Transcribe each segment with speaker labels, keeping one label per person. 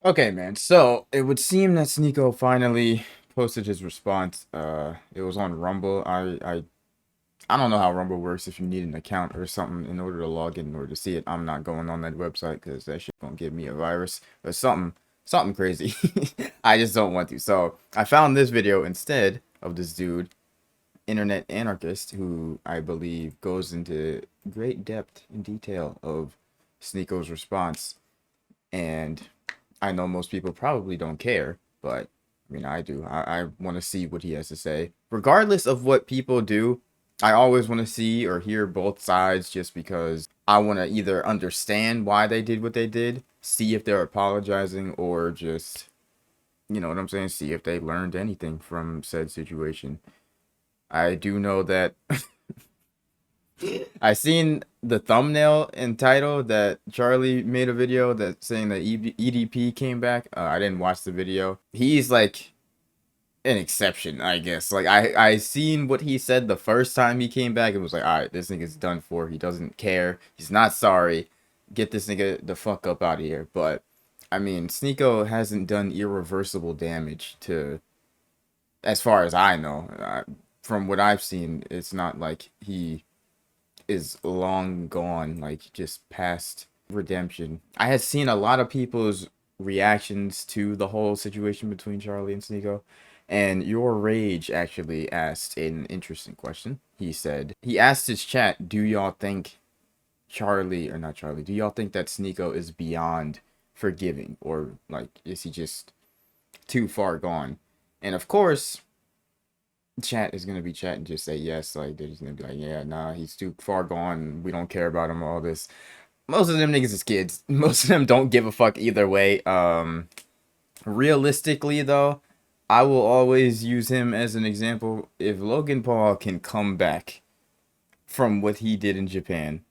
Speaker 1: Okay, man. So it would seem that Sneako finally posted his response. It was on Rumble. I don't know how Rumble works. If you need an account or something in order to log in or to see it, I'm not going on that website because that shit gonna give me a virus or something crazy. I just don't want to. So I found this video instead of this dude, internet anarchist, who I believe goes into great depth and detail of Sneako's response. And I know most people probably don't care, but I mean, I do. I want to see what he has to say. Regardless of what people do, I always want to see or hear both sides just because I want to either understand why they did what they did, see if they're apologizing, or just, you know what I'm saying, see if they learned anything from said situation. I do know that I seen the thumbnail and title that Charlie made a video that saying that EDP came back. I didn't watch the video. He's like an exception, I guess. Like I seen what he said the first time he came back and was like, all right, this nigga's done for. He doesn't care. He's not sorry. Get this nigga the fuck up out of here. But I mean, Sneako hasn't done irreversible damage to, as far as I know. From what I've seen, it's not like he is long gone, like just past redemption. I had seen a lot of people's reactions to the whole situation between Charlie and Sneako, and Your Rage actually asked an interesting question. He asked his chat, do y'all think Charlie, or not Charlie, do y'all think that Sneako is beyond forgiving, or like is he just too far gone? And of course, chat is gonna be chat and just say yes. Like they're just gonna be like, yeah, nah, he's too far gone. We don't care about him. All this. Most of them niggas is kids. Most of them don't give a fuck either way. Realistically though, I will always use him as an example. If Logan Paul can come back from what he did in Japan,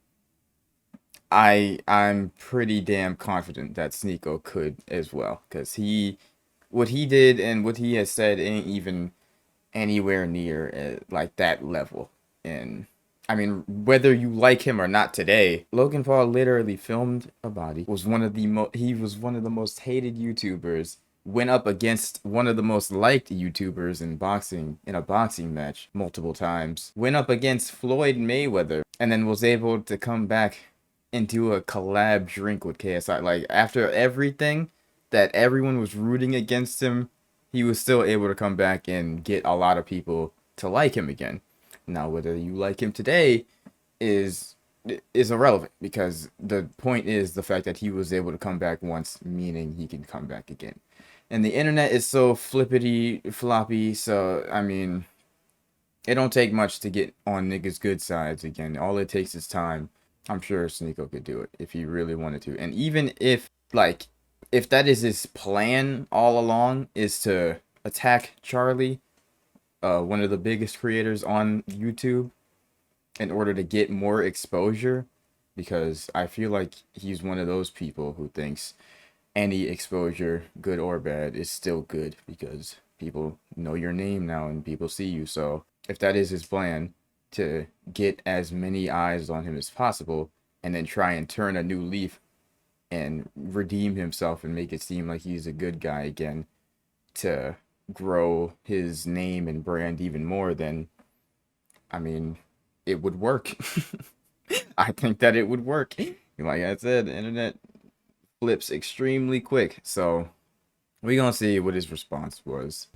Speaker 1: I'm pretty damn confident that Sneako could as well, because what he did and what he has said ain't even anywhere near like that level. And I mean, whether you like him or not today, Logan Paul literally filmed a body. Was one of the he was one of the most hated YouTubers. Went up against one of the most liked YouTubers in boxing in a boxing match multiple times. Went up against Floyd Mayweather and then was able to come back and do a collab drink with KSI. Like after everything that everyone was rooting against him, he was still able to come back and get a lot of people to like him again. Now, whether you like him today is irrelevant, because the point is the fact that he was able to come back once, meaning he can come back again. And the internet is so flippity floppy, so I mean, it don't take much to get on niggas' good sides again. All it takes is time. I'm sure Sneako could do it if he really wanted to. And even if, like, if that is his plan all along, is to attack Charlie, one of the biggest creators on YouTube, in order to get more exposure, because I feel like he's one of those people who thinks any exposure, good or bad, is still good because people know your name now and people see you. So if that is his plan, to get as many eyes on him as possible and then try and turn a new leaf and redeem himself and make it seem like he's a good guy again, to grow his name and brand even more, then I mean, it would work. I think that it would work. Like I said, the internet flips extremely quick. So we're gonna see what his response was.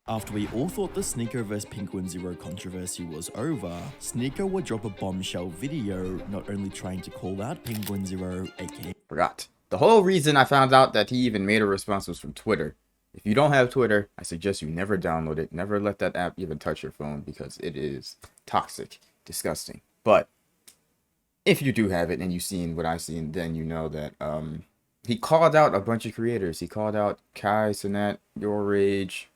Speaker 2: After we all thought the Sneako vs Penguinz0 controversy was over, Sneako would drop a bombshell video not only trying to call out Penguinz0, aka
Speaker 1: Forgot. The whole reason I found out that he even made a response was from Twitter. If you don't have Twitter, I suggest you never download it. Never let that app even touch your phone, because it is toxic, disgusting. But if you do have it and you've seen what I've seen, then you know that he called out a bunch of creators. He called out Kai, Sinat, Your Rage,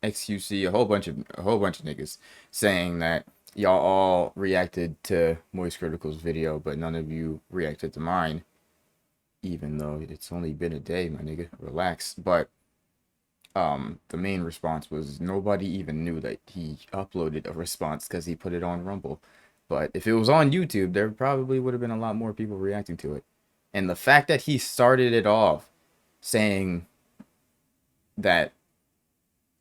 Speaker 1: XQC, a whole bunch of niggas, saying that y'all all reacted to Moist Critical's video, but none of you reacted to mine. Even though it's only been a day, my nigga, relax. But the main response was nobody even knew that he uploaded a response because he put it on Rumble. But if it was on YouTube, there probably would have been a lot more people reacting to it. And the fact that he started it off saying that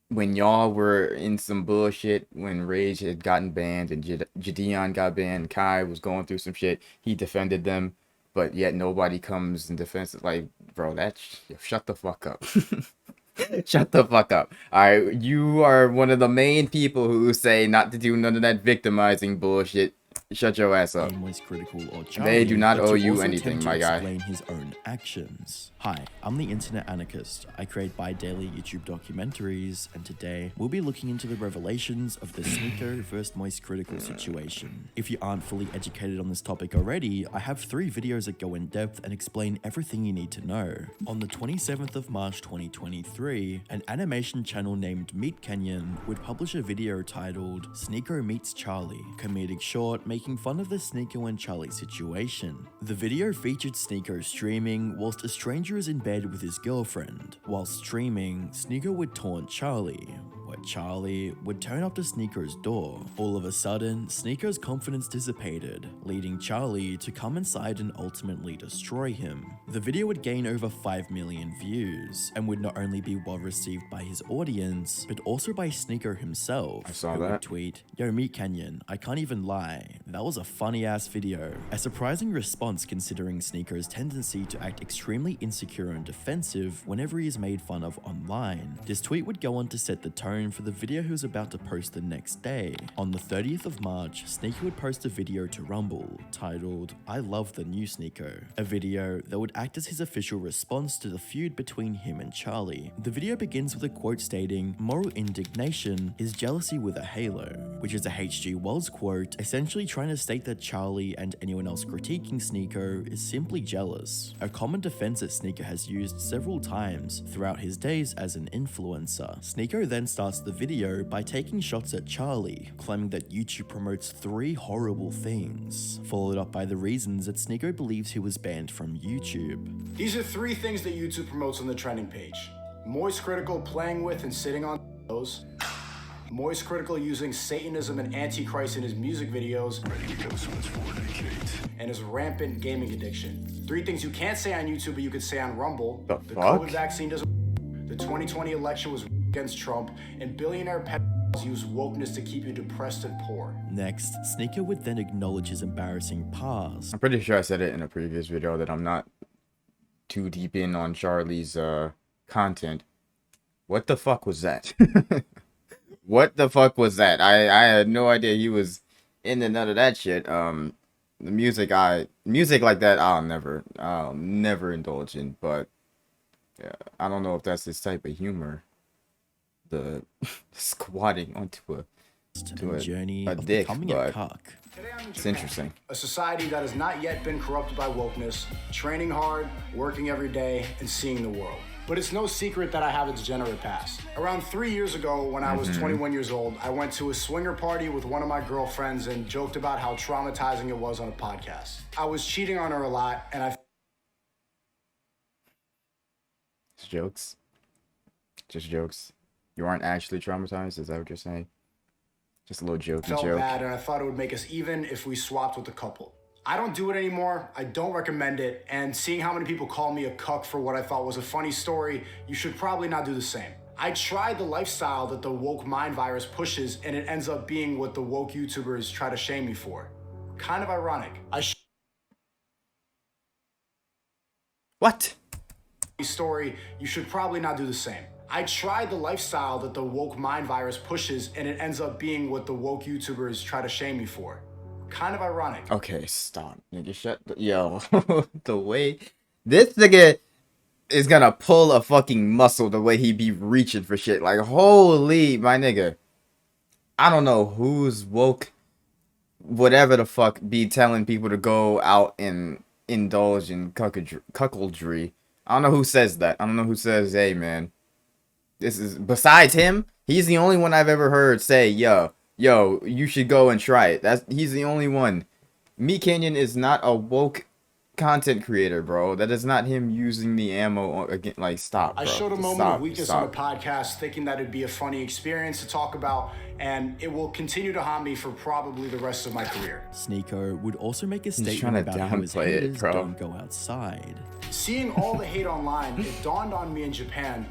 Speaker 1: when y'all were in some bullshit, when Rage had gotten banned and Jadeon got banned, Kai was going through some shit, he defended them, but yet nobody comes in defense. Like, bro, shut the fuck up. Shut the fuck up. Alright, you are one of the main people who say not to do none of that victimizing bullshit. Shut your ass up.
Speaker 2: Aimless, critical, or Charlie,
Speaker 1: They do not
Speaker 2: but
Speaker 1: owe
Speaker 2: to
Speaker 1: you
Speaker 2: also
Speaker 1: anything,
Speaker 2: attempt to
Speaker 1: my guy.
Speaker 2: explain his own actions. Hi, I'm the Internet Anarchist. I create bi-daily YouTube documentaries, and today we'll be looking into the revelations of the Sneako vs Moist Critical situation. If you aren't fully educated on this topic already, I have 3 videos that go in depth and explain everything you need to know. On the 27th of March 2023, an animation channel named Meet Kenyon would publish a video titled Sneako Meets Charlie, comedic short making fun of the Sneako and Charlie situation. The video featured Sneako streaming whilst a stranger is in bed with his girlfriend. While streaming, Sneako would taunt Charlie, where Charlie would turn up to Sneako's door. All of a sudden, Sneako's confidence dissipated, leading Charlie to come inside and ultimately destroy him. The video would gain over 5 million views, and would not only be well received by his audience, but also by Sneako himself.
Speaker 1: I saw
Speaker 2: who would
Speaker 1: that.
Speaker 2: tweet, "Yo, Meet Kenyon, I can't even lie. That was a funny ass video." A surprising response considering Sneako's tendency to act extremely insecure and defensive whenever he is made fun of online. This tweet would go on to set the tone for the video he was about to post the next day. On the 30th of March, Sneako would post a video to Rumble titled, "I love the new Sneako," a video that would act as his official response to the feud between him and Charlie. The video begins with a quote stating, "Moral indignation is jealousy with a halo," which is a H.G. Wells quote, essentially trying to state that Charlie and anyone else critiquing Sneako is simply jealous, a common defense that Sneako has used several times throughout his days as an influencer. Sneako then starts the video by taking shots at Charlie, claiming that YouTube promotes 3 horrible things, followed up by the reasons that Sneako believes he was banned from YouTube.
Speaker 3: These are 3 things that YouTube promotes on the trending page. Moist Critical playing with and sitting on those. Moist Critical using Satanism and Antichrist in his music videos. And his rampant gaming addiction. 3 things you can't say on YouTube, but you could say on Rumble.
Speaker 1: The
Speaker 3: COVID
Speaker 1: fuck?
Speaker 3: vaccine doesn't. The 2020 election was against Trump, and billionaire pedophiles use wokeness to keep you depressed and poor.
Speaker 2: Next, Sneako would then acknowledge his embarrassing past.
Speaker 1: I'm pretty sure I said it in a previous video that I'm not too deep in on Charlie's content. What the fuck was that? What the fuck was that? I had no idea he was into none of that shit. The music like that I'll never indulge in, but yeah, I don't know if that's his type of humor. The squatting onto a
Speaker 2: journey
Speaker 1: a
Speaker 2: of
Speaker 1: dick,
Speaker 2: becoming a
Speaker 1: but
Speaker 2: cuck.
Speaker 3: Today I'm in
Speaker 1: it's
Speaker 3: Japan,
Speaker 1: interesting.
Speaker 3: a society that has not yet been corrupted by wokeness, training hard, working every day, and seeing the world. But it's no secret that I have a degenerate past. Around 3 years ago, when I was 21 years old, I went to a swinger party with one of my girlfriends and joked about how traumatizing it was on a podcast. I was cheating on her a lot, and I
Speaker 1: It's jokes. Just jokes. You aren't actually traumatized? Is that what you're saying? Just a little jokey
Speaker 3: felt
Speaker 1: joke.
Speaker 3: bad, and I thought it would make us even if we swapped with a couple. I don't do it anymore. I don't recommend it. And seeing how many people call me a cuck for what I thought was a funny story, you should probably not do the same. I tried the lifestyle that the woke mind virus pushes, and it ends up being what the woke YouTubers try to shame me for. Kind of ironic.
Speaker 1: What?
Speaker 3: Story, you should probably not do the same. I tried the lifestyle that the woke mind virus pushes, and it ends up being what the woke YouTubers try to shame me for. Kind of ironic.
Speaker 1: Okay, stop. Nigga, shut the... Yo, the way... This nigga is gonna pull a fucking muscle the way he be reaching for shit. Like, holy, my nigga. I don't know who's woke, whatever the fuck, be telling people to go out and indulge in cuckoldry. I don't know who says that. I don't know who says, hey, man. This is... Besides him, he's the only one I've ever heard say, yo, you should go and try it. He's the only one. Meet Kenyon is not a woke content creator, bro. That is not him using the ammo again. Like, stop, bro.
Speaker 3: I showed a
Speaker 1: Just
Speaker 3: moment
Speaker 1: stop,
Speaker 3: of weakness on the podcast, thinking that it'd be a funny experience to talk about, and it will continue to haunt me for probably the rest of my career.
Speaker 2: Sneako would also make a
Speaker 1: trying
Speaker 2: statement
Speaker 1: to
Speaker 2: about how his
Speaker 1: downplay it,
Speaker 2: haters
Speaker 1: bro.
Speaker 2: don't go outside.
Speaker 3: Seeing all the hate online, it dawned on me in Japan,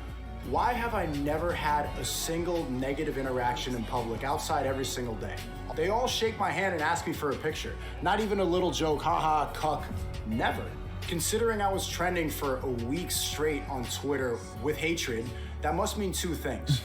Speaker 3: Why have I never had a single negative interaction in public outside every single day? They all shake my hand and ask me for a picture. Not even a little joke, haha, cuck, never. Considering I was trending for a week straight on Twitter with hatred, that must mean two things.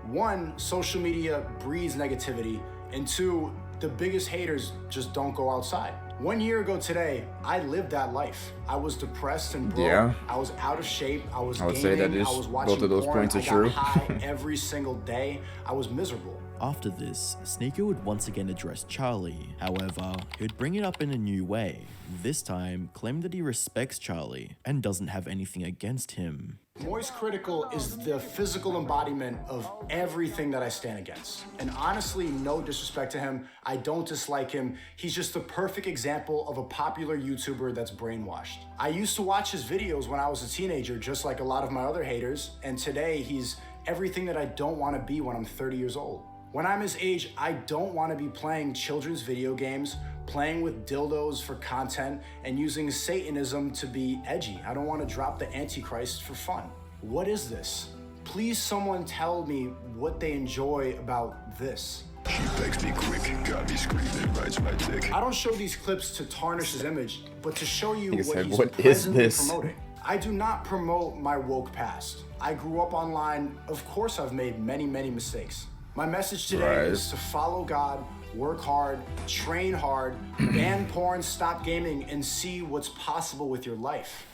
Speaker 3: One, social media breeds negativity, and two, the biggest haters just don't go outside. 1 year ago today, I lived that life. I was depressed and broke.
Speaker 1: Yeah.
Speaker 3: I was out of shape. I was
Speaker 1: would
Speaker 3: gaming.
Speaker 1: say that is,
Speaker 3: I was watching
Speaker 1: both of those
Speaker 3: porn.
Speaker 1: points are
Speaker 3: I got
Speaker 1: true.
Speaker 3: high every single day. I was miserable.
Speaker 2: After this, Sneako would once again address Charlie. However, he would bring it up in a new way. This time, claim that he respects Charlie and doesn't have anything against him.
Speaker 3: Moist Critical is the physical embodiment of everything that I stand against. And honestly, no disrespect to him, I don't dislike him. He's just the perfect example of a popular YouTuber that's brainwashed. I used to watch his videos when I was a teenager, just like a lot of my other haters, and today he's everything that I don't want to be when I'm 30 years old. When I'm his age, I don't want to be playing children's video games, playing with dildos for content, and using Satanism to be edgy. I don't want to drop the Antichrist for fun. What is this? Please someone tell me what they enjoy about this.
Speaker 4: She begs me quick, got me screaming, rides my dick.
Speaker 3: I don't show these clips to tarnish his image, but to show you
Speaker 1: He
Speaker 3: what
Speaker 1: said,
Speaker 3: he's
Speaker 1: "What is
Speaker 3: presently
Speaker 1: this?"
Speaker 3: promoting. I do not promote my woke past. I grew up online. Of course, I've made many, many mistakes. My message today is to follow God, work hard, train hard, ban porn, stop gaming, and see what's possible with your life.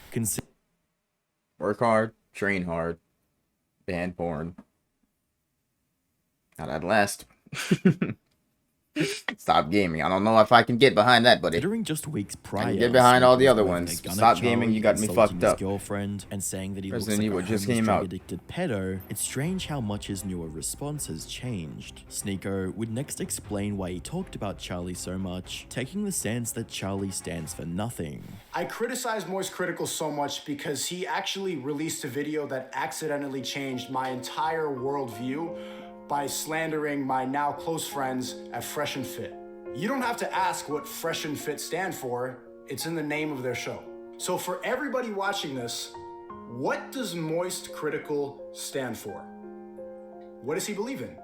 Speaker 1: Work hard, train hard, ban porn. Now that last. Stop gaming. I don't know if I can get behind that, buddy.
Speaker 2: Considering just weeks prior,
Speaker 1: get behind all the
Speaker 2: Sneako
Speaker 1: other
Speaker 2: was
Speaker 1: ones.
Speaker 2: waving a gun
Speaker 1: Stop
Speaker 2: at
Speaker 1: gaming,
Speaker 2: Charlie,
Speaker 1: you got me
Speaker 2: insulting
Speaker 1: fucked
Speaker 2: his
Speaker 1: up.
Speaker 2: girlfriend and saying that he
Speaker 1: Resident
Speaker 2: looks
Speaker 1: Evil
Speaker 2: like a
Speaker 1: just
Speaker 2: homeless
Speaker 1: came out.
Speaker 2: drug-addicted pedo. It's strange how much his newer response has changed. Sneako would next explain why he talked about Charlie so much, taking the stance that Charlie stands for nothing.
Speaker 3: I criticize Moist Critical so much because he actually released a video that accidentally changed my entire worldview by slandering my now close friends at Fresh and Fit. You don't have to ask what Fresh and Fit stand for. It's in the name of their show. So for everybody watching this, what does Moist Critical stand for? What does he believe in?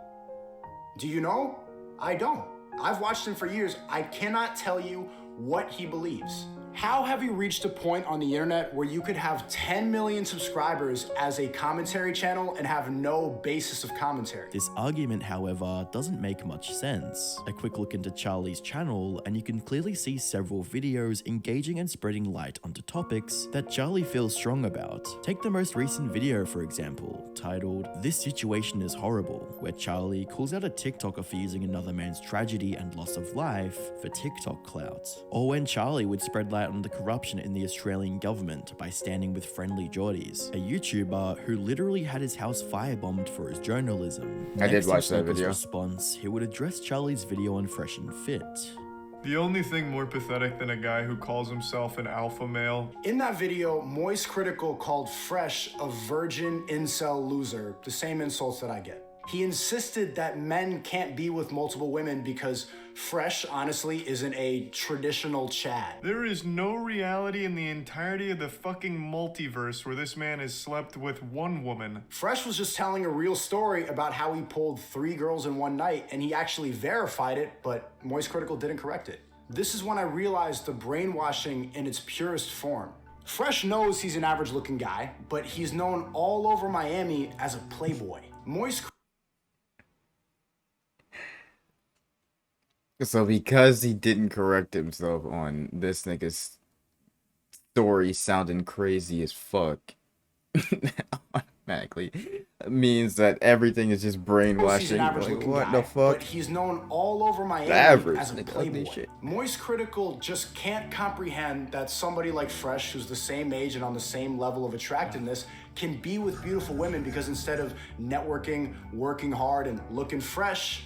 Speaker 3: Do you know? I don't. I've watched him for years. I cannot tell you what he believes. How have you reached a point on the internet where you could have 10 million subscribers as a commentary channel and have no basis of commentary?
Speaker 2: This argument, however, doesn't make much sense. A quick look into Charlie's channel and you can clearly see several videos engaging and spreading light onto topics that Charlie feels strong about. Take the most recent video, for example, titled "This Situation is Horrible," where Charlie calls out a TikToker for using another man's tragedy and loss of life for TikTok clout. Or when Charlie would spread light on the corruption in the Australian government by standing with Friendly Geordies, a YouTuber who literally had his house firebombed for his journalism.
Speaker 1: I did
Speaker 2: Next, in
Speaker 1: watch that
Speaker 2: Sneako's
Speaker 1: video.
Speaker 2: response, he would address Charlie's video on Fresh and Fit.
Speaker 5: The only thing more pathetic than a guy who calls himself an alpha male.
Speaker 3: In that video, Moist Critical called Fresh a virgin incel loser, the same insults that I get. He insisted that men can't be with multiple women because Fresh, honestly, isn't a traditional Chad.
Speaker 5: There is no reality in the entirety of the fucking multiverse where this man has slept with one woman.
Speaker 3: Fresh was just telling a real story about how he pulled 3 girls in one night, and he actually verified it, but Moist Critical didn't correct it. This is when I realized the brainwashing in its purest form. Fresh knows he's an average-looking guy, but he's known all over Miami as a playboy.
Speaker 1: So because he didn't correct himself on this nigga's story sounding crazy as fuck, automatically means that everything is just brainwashing. Like, what the fuck?
Speaker 3: But he's known all over Miami
Speaker 1: Average,
Speaker 3: as a
Speaker 1: nigga,
Speaker 3: playboy.
Speaker 1: ugly shit.
Speaker 3: Moist Critical just can't comprehend that somebody like Fresh, who's the same age and on the same level of attractiveness, can be with beautiful women because instead of networking, working hard, and looking fresh,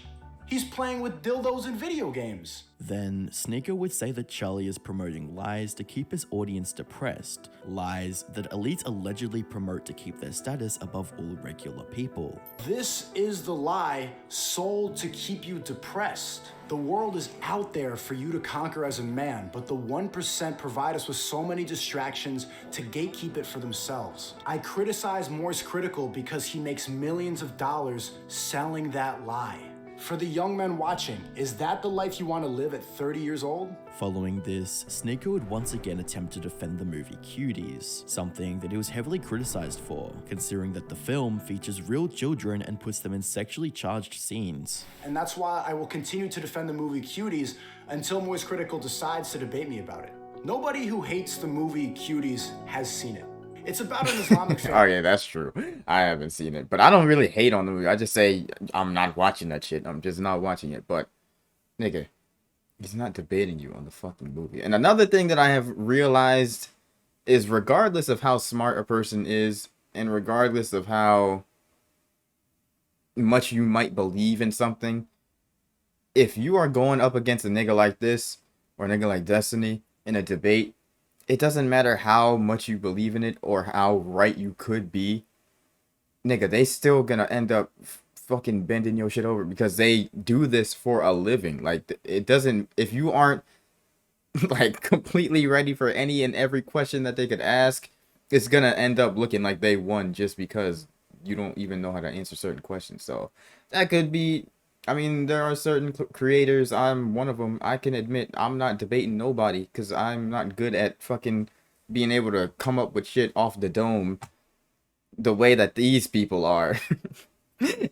Speaker 3: He's playing with dildos in video games.
Speaker 2: Then, Sneako would say that Charlie is promoting lies to keep his audience depressed, lies that elites allegedly promote to keep their status above all regular people.
Speaker 3: This is the lie sold to keep you depressed. The world is out there for you to conquer as a man, but the 1% provide us with so many distractions to gatekeep it for themselves. I criticize Moist Critical because he makes millions of dollars selling that lie. For the young men watching, is that the life you want to live at 30 years old?
Speaker 2: Following this, Sneako would once again attempt to defend the movie Cuties, something that he was heavily criticized for, considering that the film features real children and puts them in sexually charged scenes.
Speaker 3: And that's why I will continue to defend the movie Cuties until Moist Critical decides to debate me about it. Nobody who hates the movie Cuties has seen it. It's about an Islamic family.
Speaker 1: Oh yeah, that's true. I haven't seen it, but I don't really hate on the movie. I just say I'm not watching that shit. I'm just not watching it. But nigga, he's not debating you on the fucking movie. And another thing that I have realized is, regardless of how smart a person is, and regardless of how much you might believe in something, if you are going up against a nigga like this or a nigga like Destiny in a debate, it doesn't matter how much you believe in it or how right you could be, nigga, they still gonna end up fucking bending your shit over because they do this for a living. Like, it doesn't, if you aren't like completely ready for any and every question that they could ask, it's gonna end up looking like they won just because you don't even know how to answer certain questions. So that could be, I mean, there are certain creators, I'm one of them, I can admit I'm not debating nobody because I'm not good at fucking being able to come up with shit off the dome the way that these people are.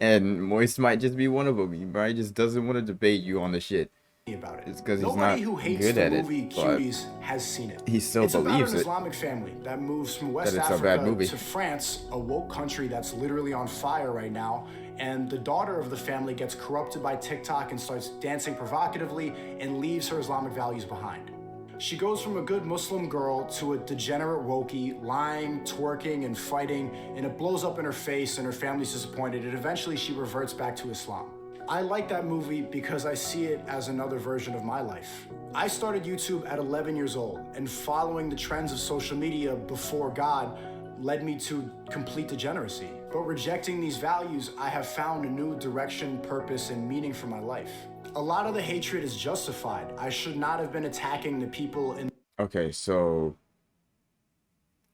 Speaker 1: And Moist might just be one of them. He probably just doesn't want to debate you on the shit.
Speaker 3: About it.
Speaker 1: It's because he's
Speaker 3: Nobody
Speaker 1: not
Speaker 3: who hates
Speaker 1: good
Speaker 3: the
Speaker 1: at
Speaker 3: movie
Speaker 1: it, but
Speaker 3: Cuties has seen it.
Speaker 1: he still
Speaker 3: it's
Speaker 1: believes
Speaker 3: about an
Speaker 1: it.
Speaker 3: Islamic family that moves from West
Speaker 1: That it's a bad
Speaker 3: Africa
Speaker 1: movie.
Speaker 3: to France, a woke country that's literally on fire right now. And the daughter of the family gets corrupted by TikTok and starts dancing provocatively and leaves her Islamic values behind. She goes from a good Muslim girl to a degenerate wokey, lying, twerking, and fighting, and it blows up in her face and her family's disappointed, and eventually she reverts back to Islam. I like that movie because I see it as another version of my life. I started YouTube at 11 years old, and following the trends of social media before God led me to complete degeneracy. But rejecting these values, I have found a new direction, purpose, and meaning for my life. A lot of the hatred is justified. I should not have been attacking the people in...
Speaker 1: Okay, so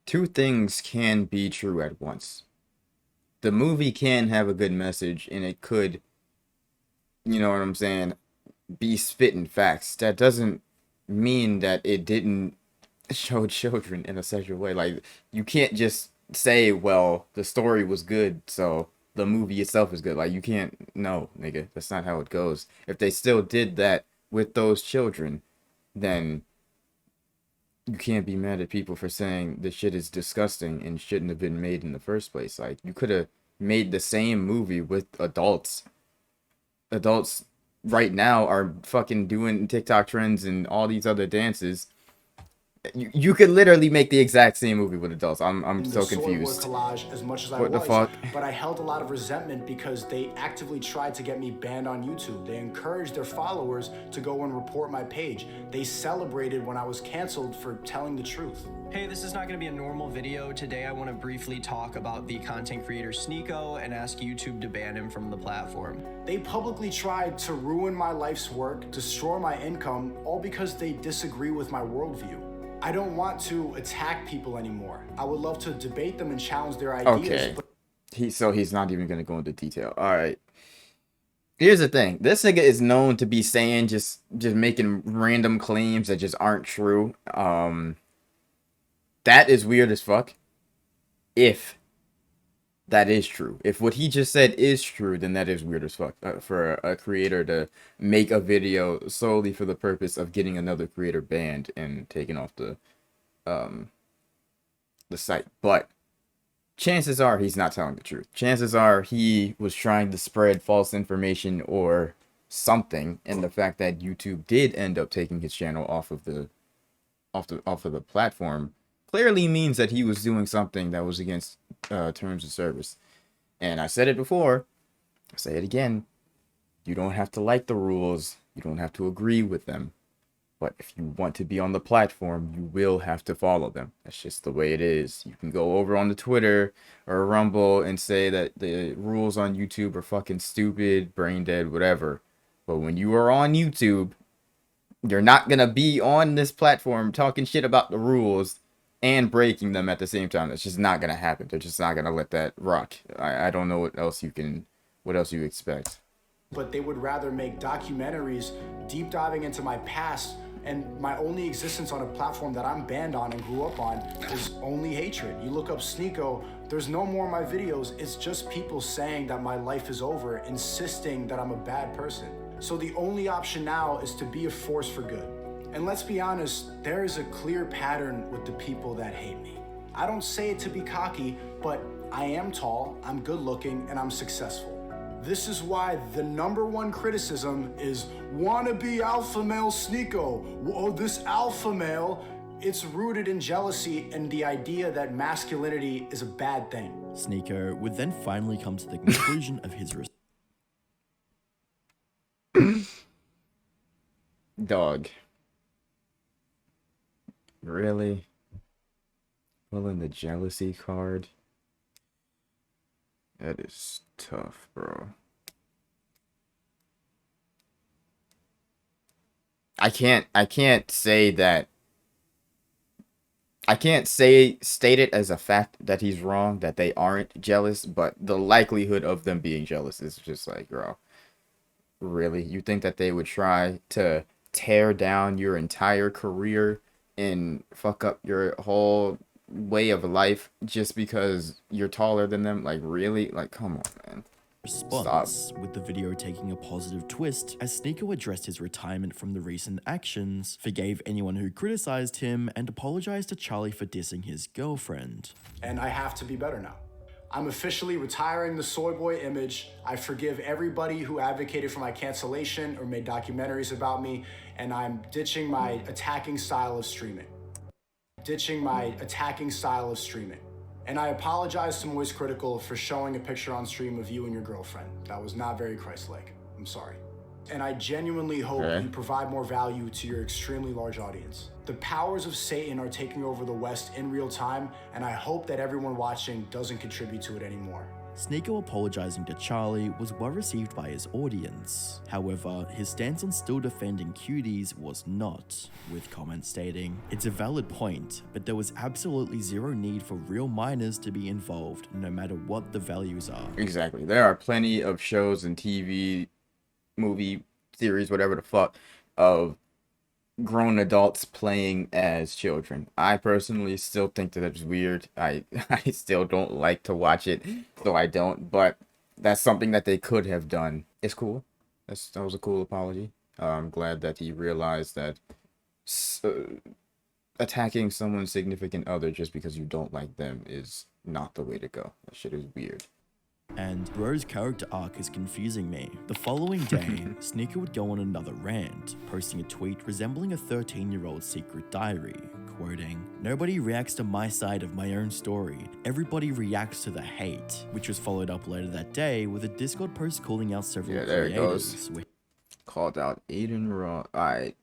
Speaker 1: two things can be true at once. The movie can have a good message, and it could, you know what I'm saying, be spitting facts. That doesn't mean that it didn't show children in a sexual way. Like, you can't just say, well, the story was good, so the movie itself is good. Like, you can't, no, nigga, that's not how it goes. If they still did that with those children, then you can't be mad at people for saying the shit is disgusting and shouldn't have been made in the first place. Like, you could have made the same movie with adults. Adults right now are fucking doing TikTok trends and all these other dances. You could literally make the exact same movie with adults. I'm so confused.
Speaker 3: Collage as much as I
Speaker 1: What the
Speaker 3: was,
Speaker 1: fuck?
Speaker 3: but I held a lot of resentment because they actively tried to get me banned on YouTube. They encouraged their followers to go and report my page. They celebrated when I was canceled for telling the truth.
Speaker 6: Hey, this is not going to be a normal video. Today I want to briefly talk about the content creator Sneako and ask YouTube to ban him from the platform.
Speaker 3: They publicly tried to ruin my life's work, destroy my income, all because they disagree with my worldview. I don't want to attack people anymore. I would love to debate them and challenge their ideas.
Speaker 1: Okay. He's not even gonna go into detail. All right. Here's the thing. This nigga is known to be saying just making random claims that just aren't true. That is weird as fuck. If that is true. If what he just said is true, then that is weird as fuck. For a creator to make a video solely for the purpose of getting another creator banned and taken off the site. But chances are he's not telling the truth. Chances are he was trying to spread false information or something, and the fact that YouTube did end up taking his channel off of the platform clearly means that he was doing something that was against terms of service. And I said it before, I'll say it again. You don't have to like the rules. You don't have to agree with them. But if you want to be on the platform, you will have to follow them. That's just the way it is. You can go over on the Twitter or Rumble and say that the rules on YouTube are fucking stupid, brain dead, whatever. But when you are on YouTube, you're not going to be on this platform talking shit about the rules and breaking them at the same time. That's just not going to happen. They're just not going to let that rock. I don't know what else you expect.
Speaker 3: But they would rather make documentaries deep diving into my past, and my only existence on a platform that I'm banned on and grew up on is only hatred. You look up Sneako, there's no more of my videos. It's just people saying that my life is over, insisting that I'm a bad person. So the only option now is to be a force for good. And let's be honest, there is a clear pattern with the people that hate me. I don't say it to be cocky, but I am tall, I'm good looking, and I'm successful. This is why the #1 criticism is wannabe alpha male Sneako. Oh, this alpha male. It's rooted in jealousy and the idea that masculinity is a bad thing.
Speaker 2: Sneako would then finally come to the conclusion of his
Speaker 1: Dog. Really? Pulling the jealousy card? That is tough, bro. I can't say that. I can't state it as a fact that he's wrong, that they aren't jealous, but the likelihood of them being jealous is just like, bro, really? You think that they would try to tear down your entire career and fuck up your whole way of life just because you're taller than them? Like, really? Like, come on, man.
Speaker 2: Response, with the video taking a positive twist as Sneako addressed his retirement from the recent actions, forgave anyone who criticized him, and apologized to Charlie for dissing his girlfriend.
Speaker 3: And I have to be better now. I'm officially retiring the soy boy image. I forgive everybody who advocated for my cancellation or made documentaries about me, and I'm ditching my attacking style of streaming. And I apologize to Moist Critical for showing a picture on stream of you and your girlfriend. That was not very Christ-like. I'm sorry. And I genuinely hope you provide more value to your extremely large audience. The powers of Satan are taking over the West in real time, and I hope that everyone watching doesn't contribute to it anymore.
Speaker 2: Sneako apologizing to Charlie was well received by his audience. However, his stance on still defending cuties was not, with comments stating, "It's a valid point, but there was absolutely zero need for real minors to be involved, no matter what the values are."
Speaker 1: Exactly. There are plenty of shows and TV, movie, series, whatever the fuck, of grown adults playing as children. I personally still think that it's weird. I still don't like to watch it, so I don't, but that's something that they could have done. It's cool. That was a cool apology. I'm glad that he realized that attacking someone's significant other just because you don't like them is not the way to go. That shit is weird.
Speaker 2: And Bro's character arc is confusing me. The following day, Sneako would go on another rant, posting a tweet resembling a 13-year-old's secret diary, quoting, "Nobody reacts to my side of my own story. Everybody reacts to the hate," which was followed up later that day with a Discord post calling out several
Speaker 1: there it
Speaker 2: creators.
Speaker 1: goes. Called out Aiden Raw. Alright.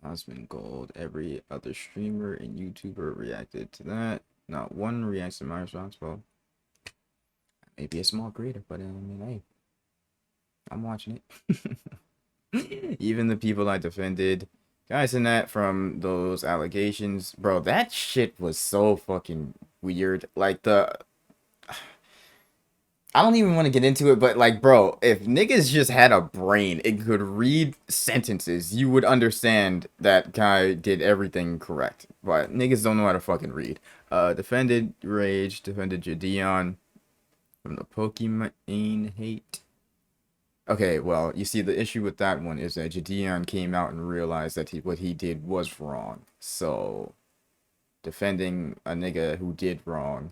Speaker 1: Husband Gold. Every other streamer and YouTuber reacted to that. Not one reacts to my response. Well, maybe a small creator, but I mean, hey, I'm watching it. Even the people I defended, guys, in that from those allegations, bro, that shit was so fucking weird. Like I don't even want to get into it, but like, bro, if niggas just had a brain and could read sentences, you would understand that guy did everything correct. But niggas don't know how to fucking read. Defended Rage, defended Jadeon from the Pokemon hate. Okay, well, you see, the issue with that one is that Jadeon came out and realized that what he did was wrong. So, defending a nigga who did wrong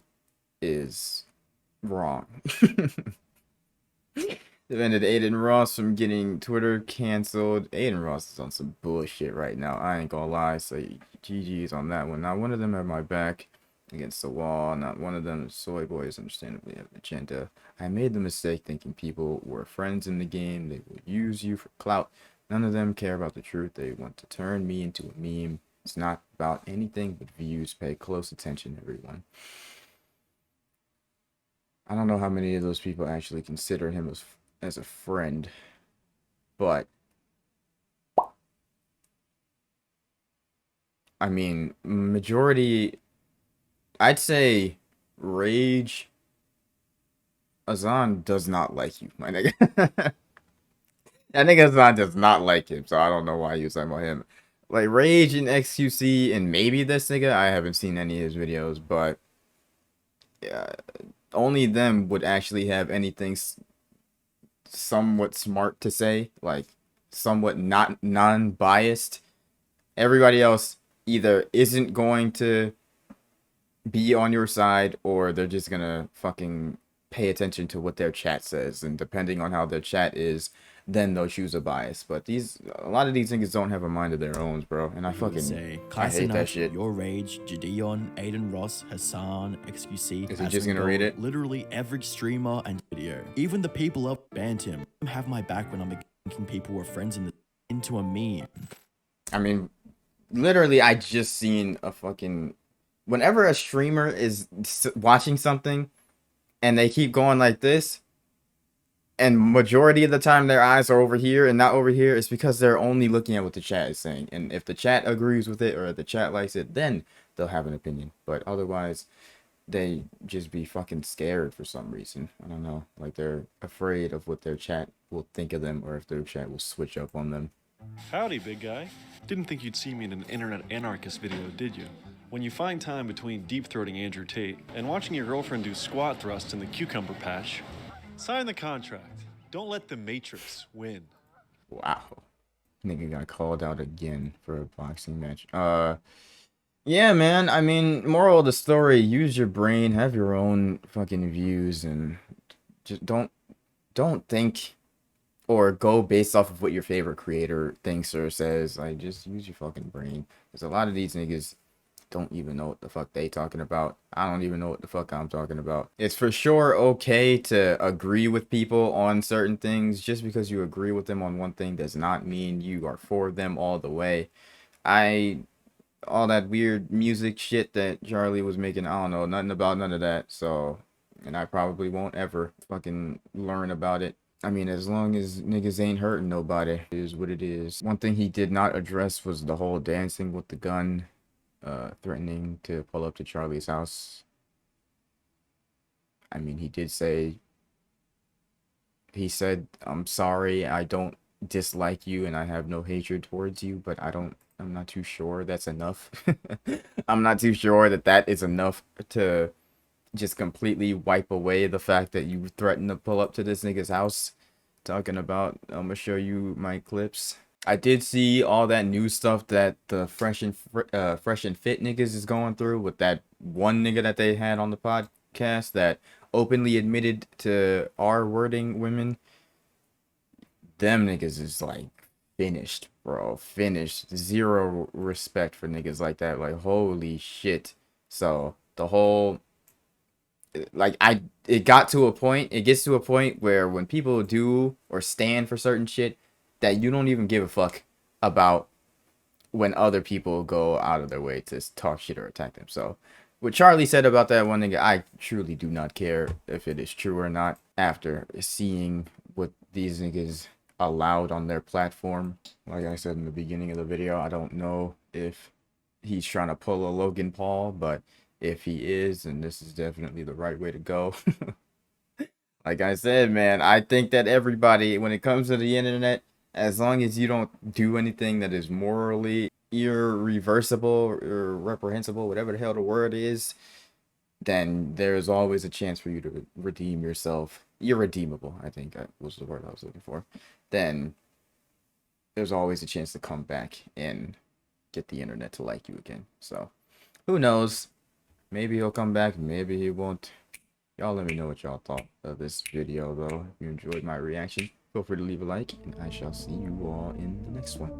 Speaker 1: is wrong. Defended Aiden Ross from getting Twitter canceled. Aiden Ross is on some bullshit right now. I ain't gonna lie. So, GG's on that one. Now, one of them had my back. against the wall. Not one of them is soy boys, understandably have an agenda. I made the mistake thinking people were friends in the game. They will use you for clout. None of them care about the truth. They want to turn me into a meme. It's not about anything but views. Pay close attention, everyone. I don't know how many of those people actually consider him as a friend, but I mean, majority, I'd say Rage Azan does not like you, my nigga. I think Azan does not like him, so I don't know why he was talking about him. Like Rage and XQC and maybe this nigga, I haven't seen any of his videos, but yeah, only them would actually have anything somewhat smart to say, like somewhat not non-biased. Everybody else either isn't going to be on your side or they're just gonna fucking pay attention to what their chat says, and depending on how their chat is, then they'll choose a bias. But a lot of these niggas don't have a mind of their own, bro, and I fucking
Speaker 2: say,
Speaker 1: I hate that shit.
Speaker 2: Your Rage, Jadion, Aiden Ross, Hassan, XQC,
Speaker 1: Is he just gonna read it?
Speaker 2: Literally every streamer and video. Even the people up banned him. Have my back when I'm thinking people were friends into a meme.
Speaker 1: I mean, literally, I just seen a fucking... Whenever a streamer is watching something and they keep going like this, and majority of the time their eyes are over here and not over here, it's because they're only looking at what the chat is saying. And if the chat agrees with it or if the chat likes it, then they'll have an opinion. But otherwise, they just be fucking scared for some reason. I don't know. Like they're afraid of what their chat will think of them or if their chat will switch up on them.
Speaker 7: Howdy, big guy. Didn't think you'd see me in an internet anarchist video, did you? When you find time between deep-throating Andrew Tate and watching your girlfriend do squat thrusts in the cucumber patch, sign the contract. Don't let the Matrix win.
Speaker 1: Wow. Nigga got called out again for a boxing match. Yeah, man. I mean, moral of the story, use your brain, have your own fucking views, and just don't think or go based off of what your favorite creator thinks or says. Like, just use your fucking brain. Because a lot of these niggas don't even know what the fuck they talking about. I don't even know what the fuck I'm talking about. It's for sure okay to agree with people on certain things. Just because you agree with them on one thing does not mean you are for them all the way. All that weird music shit that Charlie was making, I don't know nothing about none of that. So, and I probably won't ever fucking learn about it. I mean, as long as niggas ain't hurting nobody, it is what it is. One thing he did not address was the whole dancing with the gun, threatening to pull up to Charlie's house. I mean, he said, I'm sorry, I don't dislike you and I have no hatred towards you, but I'm not too sure that's enough. I'm not too sure that is enough to just completely wipe away the fact that you threatened to pull up to this nigga's house. Talking about, I'm gonna show you my clips. I did see all that new stuff that the Fresh and Fit niggas is going through with that one nigga that they had on the podcast that openly admitted to R-wording women. Them niggas is like finished, bro. Finished. Zero respect for niggas like that. Like, holy shit. So the whole, like, it gets to a point where when people do or stand for certain shit, that you don't even give a fuck about when other people go out of their way to talk shit or attack them. So what Charlie said about that one nigga, I truly do not care if it is true or not. After seeing what these niggas allowed on their platform, like I said in the beginning of the video, I don't know if he's trying to pull a Logan Paul, but if he is, then this is definitely the right way to go. Like I said, man, I think that everybody, when it comes to the internet, as long as you don't do anything that is morally irreversible or reprehensible, whatever the hell the word is, then there's always a chance for you to redeem yourself. Irredeemable, I think that was the word I was looking for. Then there's always a chance to come back and get the internet to like you again. So who knows? Maybe he'll come back, maybe he won't. Y'all let me know what y'all thought of this video, though. If you enjoyed my reaction, feel free to leave a like, and I shall see you all in the next one.